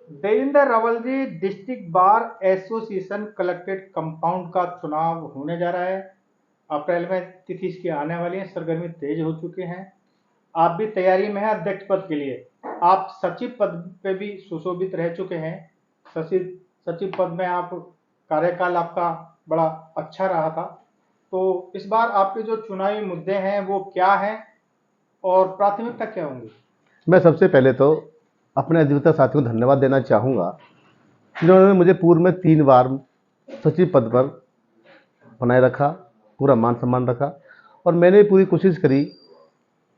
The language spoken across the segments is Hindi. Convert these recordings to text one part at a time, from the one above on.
Devendra Rawal ji, district bar association collected compound का चुनाव होने जा रहा है। अप्रैल में तिथि इसकी आने वाली है। सरगर्मी तेज हो चुके हैं। आप भी तैयारी में हैं अध्यक्ष पद के लिए। आप सचिव पद पे भी सुशोभित रह चुके हैं। सचिव सचिव पद में आप कार्यकाल आपका बड़ा अच्छा रहा था। तो इस बार आपके जो चुनावी मुद्दे हैं वो क्या हैं और प्राथमिकता क्या होंगी? मैं सबसे पहले तो अपने अधिवक्ता साथियों को धन्यवाद देना चाहूँगा, जिन्होंने मुझे पूर्व में 3 बार सचिव पद पर बनाए रखा, पूरा मान सम्मान रखा। और मैंने पूरी कोशिश करी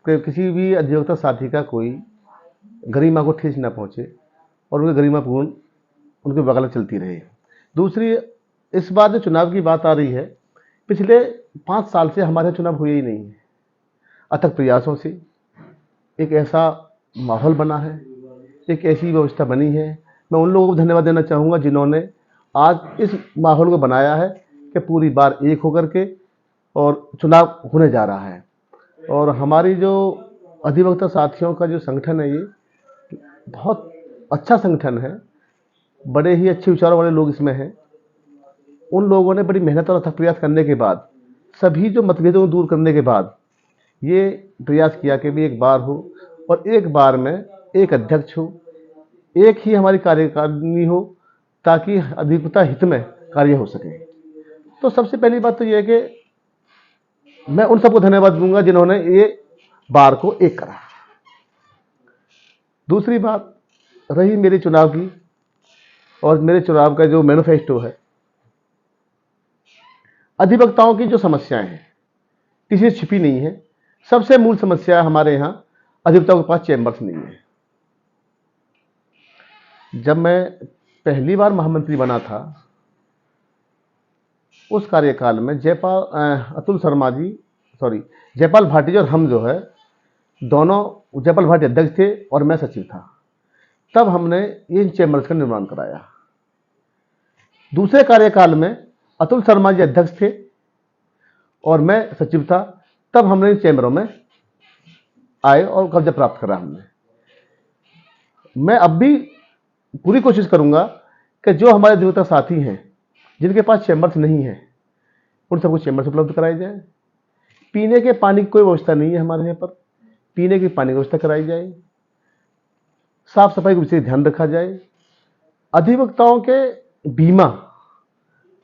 कि किसी भी अधिवक्ता साथी का कोई गरिमा को ठेस न पहुँचे और उनकी गरिमापूर्ण उनकी वकालत चलती रहे। दूसरी, इस बार जो चुनाव की बात आ रही है, पिछले 5 साल से हमारे चुनाव हुए ही नहीं है। अथक प्रयासों से एक ऐसा माहौल बना है, एक ऐसी व्यवस्था बनी है। मैं उन लोगों को धन्यवाद देना चाहूँगा जिन्होंने आज इस माहौल को बनाया है कि पूरी बार एक होकर के और चुनाव होने जा रहा है। और हमारी जो अधिवक्ता साथियों का जो संगठन है, ये बहुत अच्छा संगठन है। बड़े ही अच्छे विचारों वाले लोग इसमें हैं। उन लोगों ने बड़ी मेहनत और अथक प्रयास करने के बाद, सभी जो मतभेदों को दूर करने के बाद, ये प्रयास किया कि भी एक बार हो और एक बार में एक अध्यक्ष हो, एक ही हमारी कार्यकारिणी हो, ताकि अधिकता हित में कार्य हो सके। तो सबसे पहली बात तो यह है कि मैं उन सबको धन्यवाद दूंगा जिन्होंने ये बार को एक करा। दूसरी बात रही मेरे चुनाव की, और मेरे चुनाव का जो मैनिफेस्टो है, अधिवक्ताओं की जो समस्याएं हैं किसी से छिपी नहीं है। सबसे मूल समस्या हमारे यहाँ अधिवक्ताओं के पास चैम्बर्स नहीं है। जब मैं पहली बार महामंत्री बना था, उस कार्यकाल में अतुल शर्मा जी, सॉरी, जयपाल भाटी जी और हम जो है दोनों, जयपाल भाटी अध्यक्ष थे और मैं सचिव था। तब हमने इन चैम्बर्स का निर्माण कराया। दूसरे कार्यकाल में अतुल शर्मा जी अध्यक्ष थे और मैं सचिव था। तब हमने इन चैम्बरों में आए और कब्जा प्राप्त करा हमने। मैं अब भी पूरी कोशिश करूंगा कि जो हमारे अधिवक्ता साथी हैं जिनके पास चैम्बर्स नहीं है, उन सबको चैम्बर्स उपलब्ध कराए जाए। पीने के पानी की कोई व्यवस्था नहीं है हमारे यहाँ पर, पीने के पानी की व्यवस्था कराई जाए। साफ सफाई का विशेष ध्यान रखा जाए। अधिवक्ताओं के बीमा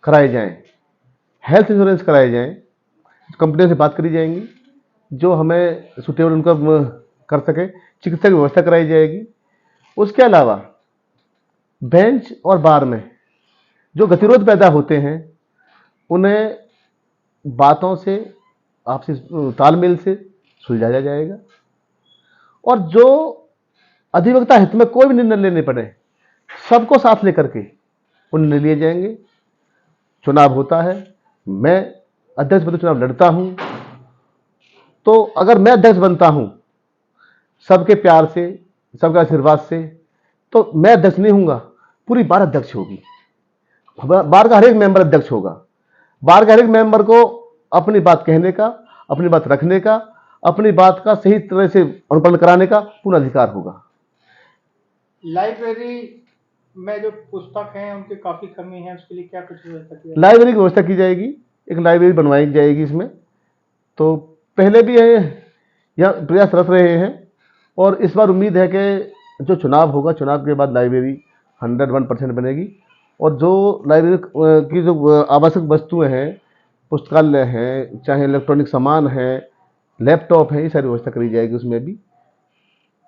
कराए जाएं, हेल्थ इंश्योरेंस कराए जाएं। कंपनियों से बात करी जाएंगी जो हमें सुटेबल उनका कर सके। चिकित्सा की व्यवस्था कराई जाएगी। उसके अलावा बेंच और बार में जो गतिरोध पैदा होते हैं, उन्हें बातों से, आपसी तालमेल से सुलझाया जाएगा। और जो अधिवक्ता हित में कोई भी निर्णय लेने पड़े, सबको साथ लेकर के वो निर्णय लिए जाएंगे। चुनाव होता है, मैं अध्यक्ष पद चुनाव लड़ता हूं, तो अगर मैं अध्यक्ष बनता हूं सबके प्यार से, सबके आशीर्वाद से, तो मैं अध्यक्ष नहीं हूंगा, पूरी बार अध्यक्ष होगी। बार का हर एक मेंबर अध्यक्ष होगा। बार का हर एक मेंबर को अपनी बात कहने का, अपनी बात रखने का, अपनी बात का सही तरह से अनुपालन कराने का पूर्ण अधिकार होगा। लाइब्रेरी में जो पुस्तक हैं उनकी काफी कमी है, उसके लिए क्या कुछ व्यवस्था की लाइब्रेरी की व्यवस्था की जाएगी, एक लाइब्रेरी बनवाई जाएगी इसमें। तो पहले भी है, यह प्रयासरत रहे हैं। और इस बार उम्मीद है कि जो चुनाव होगा, चुनाव के बाद लाइब्रेरी 101% बनेगी। और जो लाइब्रेरी की जो आवश्यक वस्तुएं हैं, पुस्तकालय हैं, चाहे इलेक्ट्रॉनिक सामान है, लैपटॉप है, ये सारी व्यवस्था करी जाएगी उसमें भी।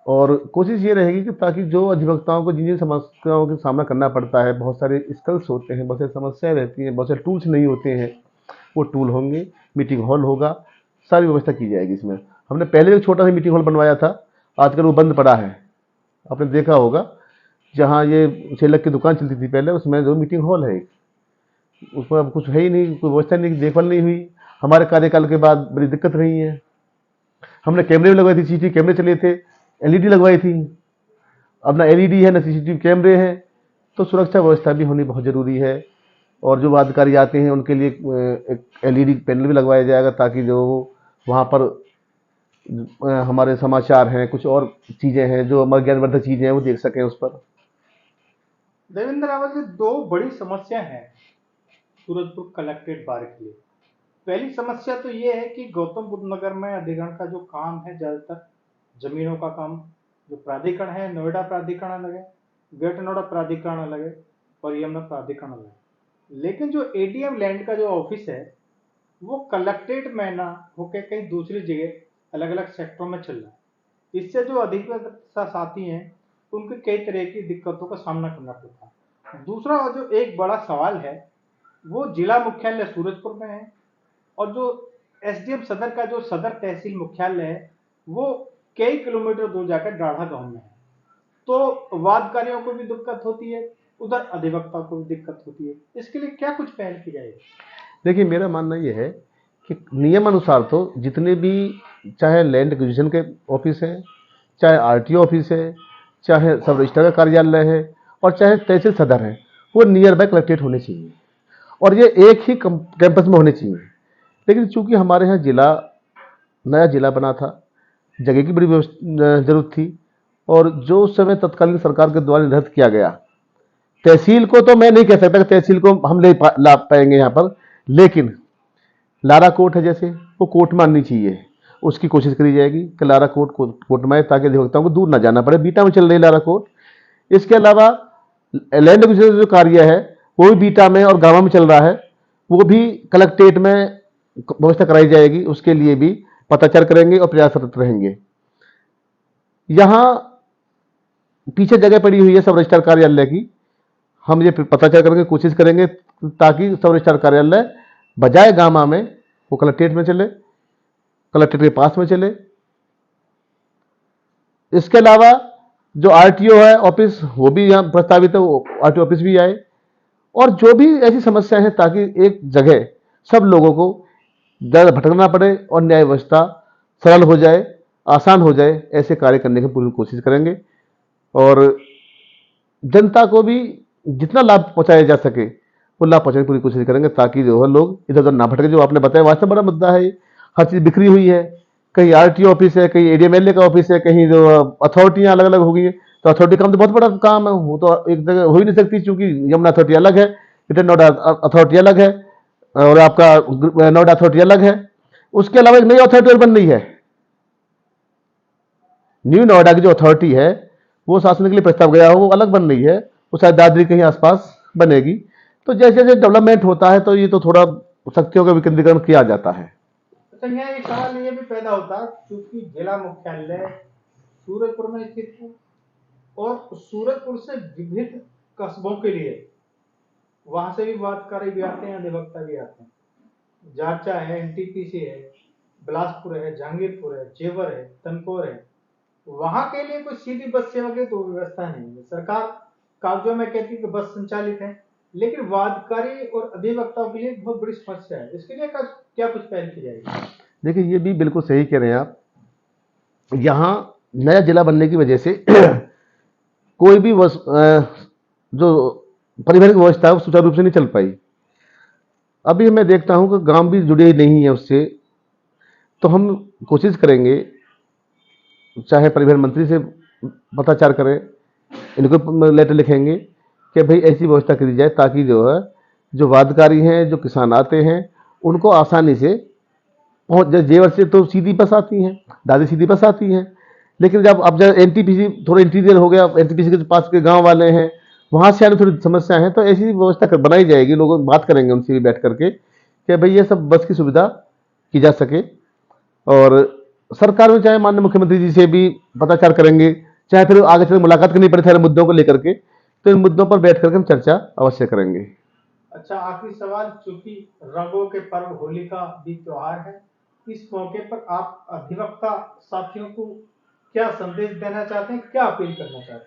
और कोशिश ये रहेगी कि ताकि जो अधिवक्ताओं को जिन जिन समस्याओं का सामना करना पड़ता है, बहुत सारे स्किल्स होते हैं, बहुत सारी समस्याएं रहती हैं, बहुत सारे टूल्स नहीं होते हैं, वो टूल होंगे। मीटिंग हॉल होगा, सारी व्यवस्था की जाएगी इसमें। हमने पहले एक छोटा सा मीटिंग हॉल बनवाया था, आजकल वो बंद पड़ा है, आपने देखा होगा। जहाँ ये छेलक की दुकान चलती थी पहले, उसमें जो मीटिंग हॉल है, उसमें अब कुछ है ही नहीं, कोई व्यवस्था नहीं, देखभाल नहीं हुई। हमारे कार्यकाल के बाद बड़ी दिक्कत रही है। हमने कैमरे भी लगवाए थे, सीसीटीवी कैमरे चले थे, एलईडी लगवाई थी। अब ना एलईडी है ना सीसीटीवी कैमरे हैं, तो सुरक्षा व्यवस्था भी होनी बहुत ज़रूरी है। और जो अधिकारी आते हैं उनके लिए एक एलईडी पैनल भी लगवाया जाएगा, ताकि जो वहाँ पर हमारे समाचार हैं, कुछ और चीज़ें हैं जो हमारे ज्ञानवर्धक चीज़ें हैं, वो देख सकें उस पर। देवेंद्र रावत जी, दो बड़ी समस्या हैं सूरजपुर कलेक्ट्रेट बार के लिए। पहली समस्या तो ये है कि गौतम बुद्ध नगर में अधिग्रहण का जो काम है, ज्यादातर जमीनों का काम, जो प्राधिकरण है, नोएडा प्राधिकरण अलग है, ग्रेटर नोएडा प्राधिकरण अलग है और यमुना प्राधिकरण अलग है। लेकिन जो एडीएम लैंड का जो ऑफिस है वो कलेक्ट्रेट में ना होकर कहीं दूसरी जगह अलग अलग सेक्टरों में चल रहा है। इससे जो अधिवक्ता साथी हैं उनके कई तरह की दिक्कतों का सामना करना पड़ता है। दूसरा जो एक बड़ा सवाल है वो जिला मुख्यालय सूरजपुर में है और जो एसडीएम सदर का जो सदर तहसील मुख्यालय है वो कई किलोमीटर दूर जाकर डाढ़ा गांव में है। तो वादकारियों को भी दिक्कत होती है, उधर अधिवक्ता को भी दिक्कत होती है। इसके लिए क्या कुछ पहल की जाएगी? देखिए, मेरा मानना ये है कि नियम अनुसार तो जितने भी, चाहे लैंड एक्विजिशन के ऑफिस हैं, चाहे आरटीओ ऑफिस है, चाहे सब रजिस्ट्रार का कार्यालय है और चाहे तहसील सदर है, वो नियर बाय कलेक्ट्रेट होने चाहिए और ये एक ही कैंपस में होने चाहिए। लेकिन चूंकि हमारे यहाँ नया जिला बना था, जगह की बड़ी जरूरत थी और जो उस समय तत्कालीन सरकार के द्वारा निर्धारित किया गया, तहसील को तो मैं नहीं कह सकता कि तहसील को हम ला पाएंगे यहाँ पर, लेकिन लारा कोर्ट है जैसे, वो कोर्ट में आनी चाहिए, उसकी कोशिश करी जाएगी कि लारा कोर्ट में आए ताकि अधिवक्ताओं को दूर ना जाना पड़े। बीटा में चल रही लारा कोर्ट। इसके अलावा लैंड एक्विजिशन जो कार्य है वो भी बीटा में और गांव में चल रहा है, वो भी कलेक्ट्रेट में व्यवस्था कराई जाएगी। उसके लिए भी पताचार करेंगे और प्रयासरत रहेंगे। यहाँ पीछे जगह पड़ी हुई है सब रजिस्ट्रार कार्यालय की, हम ये पताचार करने की कोशिश करेंगे ताकि सब रजिस्ट्रार कार्यालय बजाय गामा में वो कलेक्ट्रेट में चले, कलेक्ट्रेट के पास में चले। इसके अलावा जो आरटीओ है ऑफिस वो भी यहाँ प्रस्तावित है, वो आरटीओ ऑफिस भी आए और जो भी ऐसी समस्याएं हैं ताकि एक जगह सब लोगों को ज़्यादा भटकना पड़े और न्याय व्यवस्था सरल हो जाए, आसान हो जाए, ऐसे कार्य करने की पूरी कोशिश करेंगे और जनता को भी जितना लाभ पहुंचाया जा सके वो लाभ पहुंचाने की पूरी कोशिश करेंगे ताकि जो है लोग इधर उधर ना भटके। जो आपने बताया वास्तव बड़ा मुद्दा है, हर चीज़ बिखरी हुई है, कहीं आरटीओ ऑफिस है, कहीं एडीएमएलए का ऑफिस है, कहीं जो अथॉरिटियां अलग अलग हो गई है। तो अथॉरिटी काम तो बहुत बड़ा काम है, वो तो एक जगह हो ही नहीं सकती, क्योंकि यमुना अथॉरिटी अलग है, ग्रेटर नोएडा अथॉरिटी अलग है और आपका नोएडा अथॉरिटी अलग है। उसके अलावा एक नई अथॉरिटी और बन रही है, न्यू नोएडा की जो अथॉरिटी है वो शासन के लिए प्रस्ताव गया हो, वो अलग बन रही है, वो शायद दादरी कहीं आसपास बनेगी। तो जैसे जैसे डेवलपमेंट होता है तो ये तो थोड़ा शक्तियों का विकेंद्रीकरण किया जाता है। अच्छा, यहाँ एक सवाल ये भी पैदा होता है, क्योंकि जिला मुख्यालय सूरजपुर में स्थित है और सूरजपुर से विभिन्न कस्बों के लिए वहां से भी वादकारी भी आते हैं, अधिवक्ता भी आते हैं। जाचा है, एनटीपीसी है, बिलासपुर है, जहांगीरपुर है, जेवर है, तनकोर है। वहां के लिए कोई सीधी बस सेवा की तो व्यवस्था नहीं है। सरकार कागजों में कहती है कि बस संचालित है, लेकिन वादकारी और अधिवक्ताओं के लिए बहुत बड़ी समस्या है। इसके लिए क्या कुछ पहल की जाएगी? देखिए, ये भी बिल्कुल सही कह रहे हैं आप। यहाँ नया जिला बनने की वजह से कोई भी जो परिवहन की व्यवस्था है वो सुचारू रूप से नहीं चल पाई। अभी मैं देखता हूँ कि गांव भी जुड़े नहीं है उससे, तो हम कोशिश करेंगे, चाहे परिवहन मंत्री से पताचार करें, इनको लेटर लिखेंगे कि भाई ऐसी व्यवस्था करी जाए ताकि जो है जो वादकारी हैं, जो किसान आते हैं, उनको आसानी से पहुँच। जेवर से तो सीधी बस आती हैं, दादी सीधी बस आती हैं, लेकिन जब अब जब एनटीपीसी थोड़ा इंटीरियर हो गया, एनटीपीसी के पास के गांव वाले हैं, वहाँ से आने थोड़ी समस्या है, तो ऐसी व्यवस्था बनाई जाएगी। लोग बात करेंगे उनसे भी बैठ करके कि भाई ये सब बस की सुविधा की जा सके। और सरकार में चाहे माननीय मुख्यमंत्री जी से भी पताचार करेंगे, चाहे फिर आगे चल मुलाकात करनी पड़े सारे मुद्दों को लेकर के, तो इन मुद्दों पर बैठ करके हम चर्चा अवश्य करेंगे। अच्छा, आखिरी सवाल, चूंकि रंगों के पर्व होली का भी त्योहार है, इस मौके पर आप अधिवक्ता साथियों को क्या संदेश देना चाहते हैं, क्या अपील करना चाहते हैं?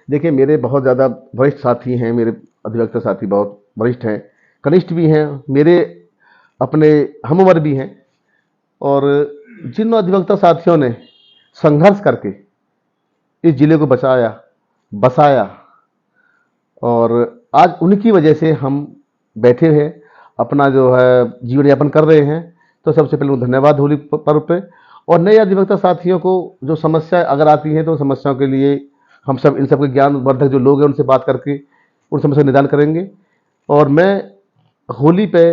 देखिए, मेरे बहुत ज़्यादा वरिष्ठ साथी हैं, मेरे अधिवक्ता साथी बहुत वरिष्ठ हैं, कनिष्ठ भी हैं, मेरे अपने हम उम्र भी हैं और जिन अधिवक्ता साथियों ने संघर्ष करके इस जिले को बसाया और आज उनकी वजह से हम बैठे हैं, अपना जो है जीवन यापन कर रहे हैं, तो सबसे पहले धन्यवाद होली पर्व पे। और नए अधिवक्ता साथियों को जो समस्या अगर आती है तो समस्याओं के लिए हम सब इन सब के ज्ञानवर्धक जो लोग हैं उनसे बात करके उन समस्या का निदान करेंगे। और मैं होली पे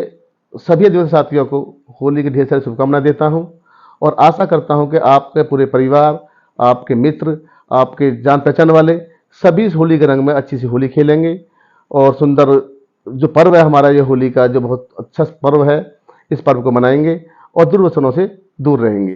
सभी आदिवासी साथियों को होली की ढेर सारी शुभकामनाएं देता हूं और आशा करता हूं कि आपके पूरे परिवार, आपके मित्र, आपके जान पहचान वाले सभी इस होली के रंग में अच्छी सी होली खेलेंगे और सुंदर जो पर्व है हमारा ये होली का, जो बहुत अच्छा पर्व है, इस पर्व को मनाएंगे और दुर्व्यसनों से दूर रहेंगे।